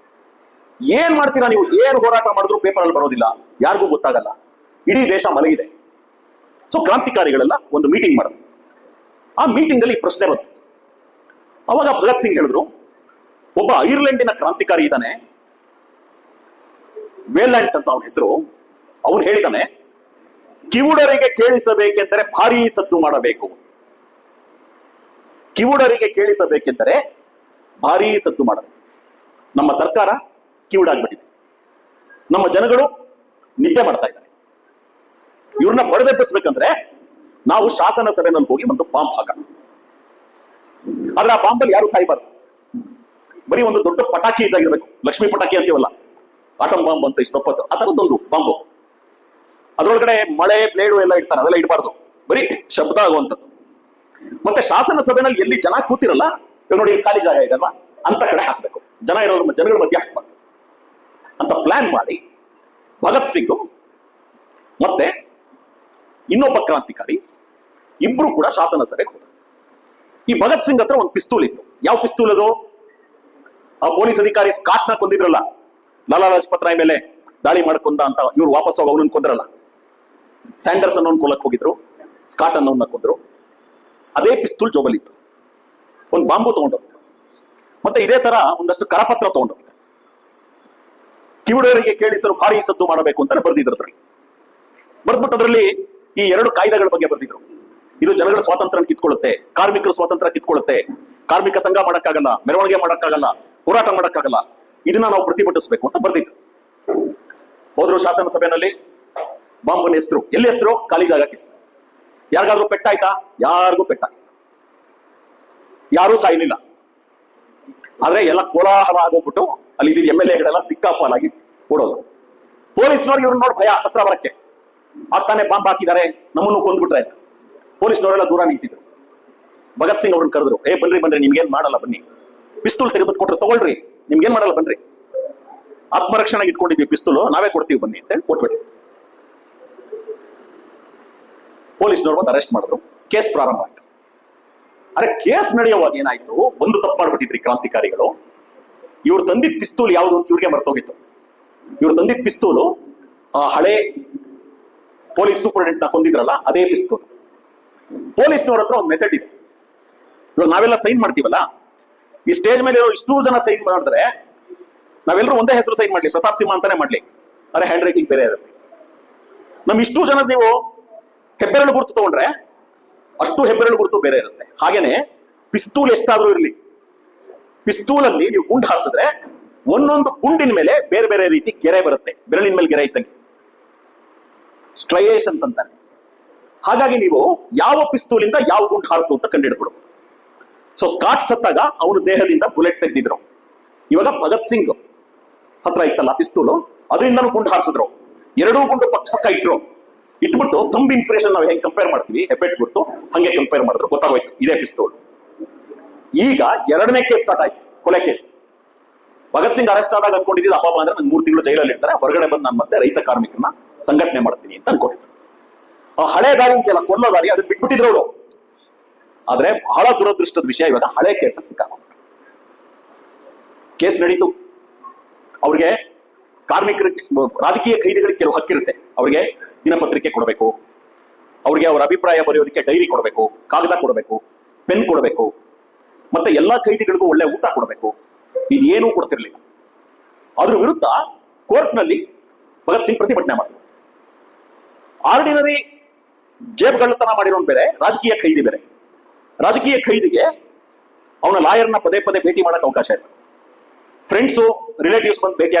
ಏನ್ ಮಾಡ್ತೀರಾ ನೀವು, ಏನ್ ಹೋರಾಟ ಮಾಡಿದ್ರು ಪೇಪರ್ ಅಲ್ಲಿ ಬರೋದಿಲ್ಲ, ಯಾರಿಗೂ ಗೊತ್ತಾಗಲ್ಲ, ಇಡೀ ದೇಶ ಮಲಗಿದೆ. ಸೊ ಕ್ರಾಂತಿಕಾರಿಗಳೆಲ್ಲ ಒಂದು ಮೀಟಿಂಗ್ ಮಾಡಿದ್ರು. ಆ ಮೀಟಿಂಗ್ ಅಲ್ಲಿ ಈ ಪ್ರಶ್ನೆ ಬಂತು. ಅವಾಗ ಭಗತ್ ಸಿಂಗ್ ಹೇಳಿದ್ರು, ಒಬ್ಬ ಐರ್ಲೆಂಡಿನ ಕ್ರಾಂತಿಕಾರಿ ಇದ್ದಾನೆ, ವೇಲ್ಯಾಂಟ್ ಅಂತ ಅವನ ಹೆಸರು. ಅವನು ಹೇಳಿದಾನೆ, ಕಿವುಡರಿಗೆ ಕೇಳಿಸಬೇಕೆಂದರೆ ಭಾರೀ ಸದ್ದು ಮಾಡಬೇಕು. ಕಿವುಡರಿಗೆ ಕೇಳಿಸಬೇಕೆಂದರೆ ಭಾರೀ ಸದ್ದು ಮಾಡಬೇಕು. ನಮ್ಮ ಸರ್ಕಾರ ಕಿವುಡಾಗ್ಬಿಟ್ಟಿದೆ, ನಮ್ಮ ಜನಗಳು ನಿದ್ದೆ ಮಾಡ್ತಾ ಇದ್ದಾರೆ. ಇವ್ರನ್ನ ಬಡದೆಬ್ಬಿಸ್ಬೇಕಂದ್ರೆ ನಾವು ಶಾಸನ ಸಭೆನಲ್ಲಿ ಹೋಗಿ ಒಂದು ಬಾಂಬ್ ಹಾಕೋಣ. ಆದ್ರೆ ಆ ಬಾಂಬಲ್ಲಿ ಯಾರು ಸಾಯ್ಬಾರ್ದು, ಬರೀ ಒಂದು ದೊಡ್ಡ ಪಟಾಕಿ ಇದ್ದಾಗಿರ್ಬೇಕು. ಲಕ್ಷ್ಮೀ ಪಟಾಕಿ ಅಂತೀವಲ್ಲ, ಆಟಮ್ ಬಾಂಬ್ ಅಂತ ಇಷ್ಟೊಪ್ಪತ್ತು, ಆ ತರದೊಂದು ಬಾಂಬು. ಅದ್ರೊಳಗಡೆ ಮಳೆ, ಬ್ಲೇಡು ಎಲ್ಲ ಇಡ್ತಾರೆ, ಅದೆಲ್ಲ ಇಡಬಾರ್ದು, ಬರೀ ಶಬ್ದ ಆಗುವಂಥದ್ದು. ಮತ್ತೆ ಶಾಸನ ಸಭೆನಲ್ಲಿ ಎಲ್ಲಿ ಜನ ಕೂತಿರಲ್ಲ, ಇವಾಗ ನೋಡಿ ಇಲ್ಲಿ ಖಾಲಿ ಜಾಗ ಇದಲ್ವಾ, ಅಂತ ಕಡೆ ಹಾಕ್ಬೇಕು. ಜನಗಳ ಮಧ್ಯೆ ಹಾಕ್ಬಾರ್ದು ಅಂತ ಪ್ಲಾನ್ ಮಾಡಿ ಭಗತ್ ಸಿಂಗ್ ಮತ್ತೆ ಇನ್ನೊಬ್ಬ ಕ್ರಾಂತಿಕಾರಿ ಇಬ್ರು ಕೂಡ ಶಾಸನ ಸಭೆಗೆ ಹೋದ್ರು. ಈ ಭಗತ್ ಸಿಂಗ್ ಹತ್ರ ಒಂದು ಪಿಸ್ತೂಲ್ ಇತ್ತು. ಯಾವ ಪಿಸ್ತೂಲ್ ಅದು? ಆ ಪೊಲೀಸ್ ಅಧಿಕಾರಿ ಸ್ಕಾಟ್ ನ ಕೊಂದಿದ್ರಲ್ಲ, ಲಾಲಾ ಲಜಪತ್ ರಾಯ್ ಮೇಲೆ ದಾಳಿ ಮಾಡ್ಕೊಂಡ ಅಂತ ಇವ್ರು ವಾಪಸ್ ಹೋಗಿ ಅವನನ್ನ ಕೊಂದ್ರಲ್ಲ. ಸ್ಯಾಂಡರ್ಸ್ ಅನ್ನೋನ್ ಕೊಲ್ಲಕ್ ಹೋಗಿದ್ರು, ಸ್ಕಾಟ್ ಅನ್ನೋನ್ನ ಕೊಂದ್ರು. ಅದೇ ಪಿಸ್ತೂಲ್ ಜೋಬಲಿತ್ತು. ಒಂದು ಬಾಂಬು ತಗೊಂಡೋಗಿದ್ರು. ಮತ್ತೆ ಇದೇ ತರ ಒಂದಷ್ಟು ಕರಪತ್ರ ತಗೊಂಡೋಗಿದ್ರು. ಕಿವುಡರಿಗೆ ಕೇಳಿಸಲು ಭಾರಿ ಸದ್ದು ಮಾಡಬೇಕು ಅಂತ ಬರ್ದಿದ್ರು. ಅದ್ರಲ್ಲಿ ಬರ್ದ್ಬಿಟ್ಟು ಅದರಲ್ಲಿ ಈ 2 ಕಾಯ್ದೆಗಳ ಬಗ್ಗೆ ಬರ್ದಿದ್ರು. ಇದು ಜನಗಳ ಸ್ವಾತಂತ್ರ್ಯ ಕಿತ್ಕೊಳ್ಳುತ್ತೆ, ಕಾರ್ಮಿಕರ ಸ್ವಾತಂತ್ರ್ಯ ಕಿತ್ಕೊಳ್ಳುತ್ತೆ, ಕಾರ್ಮಿಕ ಸಂಘ ಮಾಡಕ್ಕಾಗಲ್ಲ, ಮೆರವಣಿಗೆ ಮಾಡಕ್ಕಾಗಲ್ಲ, ಹೋರಾಟ ಮಾಡಕ್ಕಾಗಲ್ಲ, ಇದನ್ನ ನಾವು ಪ್ರತಿಭಟಿಸಬೇಕು ಅಂತ ಬರ್ದಿದ್ರು. ಹೋದ್ರು ಶಾಸನ ಸಭೆಯಲ್ಲಿ, ಬಾಂಬನ್ ಹೆಸರು ಎಲ್ಲಿ ಹೆಸರು? ಖಾಲಿ ಜಾಗಕ್ಕೆ ಹೆಸರು. ಯಾರಿಗಾದ್ರೂ ಪೆಟ್ಟಾಯ್ತಾ? ಯಾರಿಗೂ ಪೆಟ್ಟಾಗಿಲ್ಲ, ಯಾರೂ ಸಾಯ್ಲಿಲ್ಲ. ಆದ್ರೆ ಎಲ್ಲ ಕೋಲಾಹಲ ಆಗೋಗ್ಬಿಟ್ಟು ಅಲ್ಲಿ ಇದ್ದ MLAಗಳೆಲ್ಲ ದಿಕ್ಕಾಪಾಲಾಗಿ ಓಡೋದು. ಪೊಲೀಸ್ನವ್ರಿಗೆ ಇವ್ರನ್ನ ನೋಡಿ ಭಯ, ಹತ್ರ ಬರಕ್ಕೆ. ಆಗ್ತಾನೆ ಬಾಂಬ್ ಹಾಕಿದ್ದಾರೆ, ನಮ್ಮನ್ನು ಕೊಂದ್ಬಿಟ್ರೆ. ಪೊಲೀಸ್ನವರೆಲ್ಲ ದೂರ ನಿಂತಿದ್ರು. ಭಗತ್ ಸಿಂಗ್ ಅವ್ರನ್ನ ಕರೆದ್ರು, ಬನ್ರಿ ನಿಮ್ಗೇನ್ ಮಾಡಲ್ಲ, ಬನ್ನಿ. ಪಿಸ್ತೂಲ್ ತೆಗೆದ್ಬಿಟ್ಟು ಕೊಟ್ರು, ತಗೊಳ್ರಿ, ನಿಮ್ಗೇನ್ ಮಾಡಲ್ಲ, ಬನ್ರಿ. ಆತ್ಮರಕ್ಷಣೆಗೆ ಇಟ್ಕೊಂಡಿದ್ವಿ ಪಿಸ್ತೂಲು, ನಾವೇ ಕೊಡ್ತೀವಿ ಬನ್ನಿ ಅಂತ ಹೇಳಿ ಕೊಟ್ಬಿಟ್ಟು ಪೊಲೀಸ್ನವ್ರು ಬಂದು ಅರೆಸ್ಟ್ ಮಾಡಿದ್ರು. ಕೇಸ್ ಪ್ರಾರಂಭ ಆಯ್ತು. ಅರೆ ಕೇಸ್ ನಡೆಯುವಾಗ ಏನಾಯ್ತು, ಒಂದು ತಪ್ಪು ಮಾಡ್ಬಿಟ್ಟಿದ್ರಿ ಕ್ರಾಂತಿಕಾರಿಗಳು. ಇವ್ರು ತಂದಿದ್ದ ಪಿಸ್ತೂಲ್ ಯಾವುದು ಅಂತ ಇವ್ರಿಗೆ ಮರ್ತೋಗಿತ್ತು. ಇವ್ರು ತಂದಿದ್ದ ಪಿಸ್ತೂಲು ಹಳೆ ಪೊಲೀಸ್ ಸೂಪರಿಂಟೆಂಡೆಂಟ್ ನ ಕೊಂದಿದ್ರಲ್ಲ, ಅದೇ ಪಿಸ್ತೂಲ್. ಪೊಲೀಸ್ನವ್ರ ಹತ್ರ ಒಂದು ಮೆಥಡ್ ಇದೆ. ಇವಾಗ ನಾವೆಲ್ಲ ಸೈನ್ ಮಾಡ್ತೀವಲ್ಲ, ಈ ಸ್ಟೇಜ್ ಮೇಲೆ ಇಷ್ಟು ಜನ ಸೈನ್ ಮಾಡಿದ್ರೆ ನಾವೆಲ್ಲರೂ ಒಂದೇ ಹೆಸರು ಸೈನ್ ಮಾಡ್ಲಿ, ಪ್ರತಾಪ್ ಸಿಂಹ ಅಂತಾನೆ ಮಾಡ್ಲಿ, ಅರೆ ಹ್ಯಾಂಡ್ ರೈಟಿಂಗ್ ಬೇರೆ ಇರುತ್ತೆ. ನಮ್ ಇಷ್ಟು ಜನದ ನೀವು ಹೆಬ್ಬೆರಳು ಗುರುತು ತಗೊಂಡ್ರೆ ಅಷ್ಟು ಹೆಬ್ಬೆರಳು ಗುರುತು ಬೇರೆ ಇರುತ್ತೆ. ಹಾಗೇನೆ ಪಿಸ್ತೂಲ್ ಎಷ್ಟಾದ್ರೂ ಇರಲಿ, ಪಿಸ್ತೂಲಲ್ಲಿ ನೀವು ಗುಂಡು ಹಾರಿಸಿದ್ರೆ ಒಂದೊಂದು ಗುಂಡಿನ ಮೇಲೆ ಬೇರೆ ಬೇರೆ ರೀತಿ ಗೆರೆ ಬರುತ್ತೆ. ಬೆರಳಿನ ಮೇಲೆ ಗೆರೆ ಇದ್ದಂಗೆ ಸ್ಟ್ರೈಯೇಷನ್ಸ್ ಅಂತಾರೆ. ಹಾಗಾಗಿ ನೀವು ಯಾವ ಪಿಸ್ತೂಲಿಂದ ಯಾವ ಗುಂಡು ಹಾರಿತು ಅಂತ ಕಂಡುಹಿಡ್ಬಿಡು. ಸೊ ಸ್ಕಾಟ್ ಸತ್ತಾಗ ಅವನ ದೇಹದಿಂದ ಬುಲೆಟ್ ತೆಗೆದಿದ್ರು. ಇವಾಗ ಭಗತ್ ಸಿಂಗ್ ಹತ್ರ ಇತ್ತಲ್ಲ ಪಿಸ್ತೂಲು, ಅದರಿಂದನೂ ಗುಂಡು ಹಾರಿಸಿದ್ರು. ಎರಡೂ ಗುಂಡು ಪಕ್ಕ ಪಕ್ಕ ಇಟ್ಬಿಟ್ಟು ಥಂಬ್ ಇಂಪ್ರೆಷನ್ ನಾವು ಹೆಂಗ್ ಕಂಪೇರ್ ಮಾಡ್ತೀವಿ, ಹೆಬ್ಬೆಟ್ ಗುರ್ತು ಹಂಗೆ ಕಂಪೇರ್ ಮಾಡಿದ್ರು, ಗೊತ್ತಾಗೋಯ್ತು ಇದೇ ಪಿಸ್ತೂಲ್. ಈಗ ಎರಡನೇ ಕೇಸ್ ಸ್ಟಾರ್ಟ್ ಆಯ್ತು, ಕೊಲೆ ಕೇಸ್. ಭಗತ್ ಸಿಂಗ್ ಅರೆಸ್ಟ್ ಆದಾಗ ಅನ್ಕೊಂಡಿದ್ದು ಅಪ್ಪ ಅಂದ್ರೆ ನನ್ 3 ತಿಂಗಳು ಜೈಲಲ್ಲಿ ಇರ್ತಾರೆ, ಹೊರಗಡೆ ಬಂದು ನಾನು ಮತ್ತೆ ರೈತ ಕಾರ್ಮಿಕರನ್ನ ಸಂಘಟನೆ ಮಾಡ್ತೀನಿ ಅಂತ ಅನ್ಕೊಂಡಿದ್ರು. ಆ ಹಳೆ ದಾರಿ ಇದೆಯಲ್ಲ, ಕೊಲ್ಲೋ ದಾರಿ, ಅದನ್ನ ಬಿಟ್ಬಿಟ್ಟಿದ್ರು ಅವರು. ಆದ್ರೆ ಬಹಳ ದುರದೃಷ್ಟದ ವಿಷಯ, ಇವಾಗ ಹಳೆ ಕೇಸ್ ಸಿಕ್ಕಾಕೊಂಡ್ರು. ಕೇಸ್ ನಡೀತು. ಅವ್ರಿಗೆ ಕಾರ್ಮಿಕರಿಗೆ, ರಾಜಕೀಯ ಖೈದಿಗಳಿಗೆ ಕೆಲವು ಹಕ್ಕಿರುತ್ತೆ. ಅವ್ರಿಗೆ ದಿನಪತ್ರಿಕೆ ಕೊಡಬೇಕು, ಅವ್ರಿಗೆ ಅವರ ಅಭಿಪ್ರಾಯ ಬರೆಯೋದಕ್ಕೆ ಡೈರಿ ಕೊಡಬೇಕು, ಕಾಗದ ಕೊಡಬೇಕು, ಪೆನ್ ಕೊಡಬೇಕು, ಮತ್ತೆ ಎಲ್ಲಾ ಖೈದಿಗಳಿಗೂ ಒಳ್ಳೆ ಊಟ ಕೊಡಬೇಕು. ಇದೇನೂ ಕೊಡ್ತಿರ್ಲಿಲ್ಲ. ಅದ್ರ ವಿರುದ್ಧ ಕೋರ್ಟ್ನಲ್ಲಿ ಭಗತ್ ಸಿಂಗ್ ಪ್ರತಿಭಟನೆ ಮಾಡಿದ್ರು. ಆರ್ಡಿನರಿ ಜೇಬ್ಗಳ್ಳತನ ಮಾಡಿರೋನ್ ಬೇರೆ, ರಾಜಕೀಯ ಖೈದಿ ಬೇರೆ. ರಾಜಕೀಯ ಖೈದಿಗೆ ಅವನ ಲಾಯರ್ನ ಪದೇ ಪದೇ ಭೇಟಿ ಮಾಡಕ್ ಅವಕಾಶ ಇದೆ. ಫ್ರೆಂಡ್ಸು ರಿಲೇಟಿವ್ಸ್ ಬಂದು ಭೇಟಿ